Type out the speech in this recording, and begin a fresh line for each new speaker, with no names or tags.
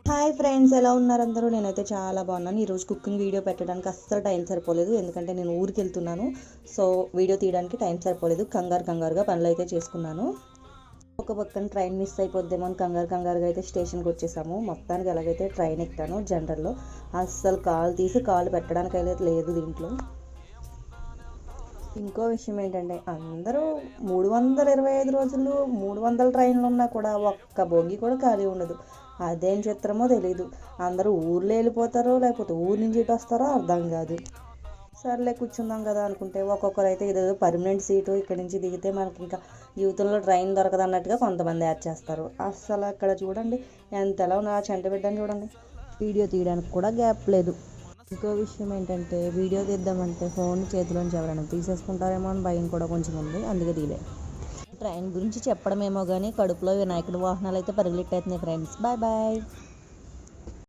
Hi friends, ఎలా ఉన్నారు అందరూ? నేనైతే చాలా బాగున్నాను. ఈరోజు కుకింగ్ వీడియో పెట్టడానికి అస్సలు టైం సరిపోలేదు, ఎందుకంటే నేను ఊరికి వెళ్తున్నాను. సో వీడియో తీయడానికి టైం సరిపోలేదు. కంగారుగా పనులు అయితే చేసుకున్నాను. ఒక పక్కన ట్రైన్ మిస్ అయిపోద్దేమో అని కంగారుగా అయితే స్టేషన్కి వచ్చేసాము. మొత్తానికి ఎలాగైతే ట్రైన్ ఎక్కాను జనరల్లో. అస్సలు కాలు తీసి కాలు పెట్టడానికి అయితే లేదు దీంట్లో. ఇంకో విషయం ఏంటంటే, అందరూ 325 రోజులు 300 ట్రైన్లు ఉన్నా కూడా ఒక్క బోగి కూడా ఖాళీ ఉండదు. అదేం చిత్రమో తెలీదు. అందరూ ఊర్లో వెళ్ళిపోతారో లేకపోతే ఊరు నుంచి ఇటు వస్తారో అర్థం కాదు. సర్లే కూర్చుందాం కదా అనుకుంటే ఒక్కొక్కరు అయితే ఇదేదో పర్మనెంట్ సీటు, ఇక్కడి నుంచి దిగితే మనకి ఇంకా జీవితంలో ట్రైన్ దొరకదు అన్నట్టుగా కొంతమంది యాడ్ చేస్తారు. అస్సలు అక్కడ చూడండి ఎంత ఎలా ఉన్నా చెంట బిడ్డని చూడండి. వీడియో తీయడానికి కూడా గ్యాప్ లేదు. ఇంకో విషయం ఏంటంటే, వీడియో తీద్దామంటే ఫోన్ చేతిలోంచి ఎవరైనా తీసేసుకుంటారేమో అని భయం కూడా కొంచెం ఉంది, అందుకే తీయలేదు. ట్రైన్ గురించి చెప్పడమేమో కానీ కడుపులో వినాయకుడి వాహనాలు అయితే పరిగెట్టేస్తున్నాయి ఫ్రెండ్స్. Bye bye.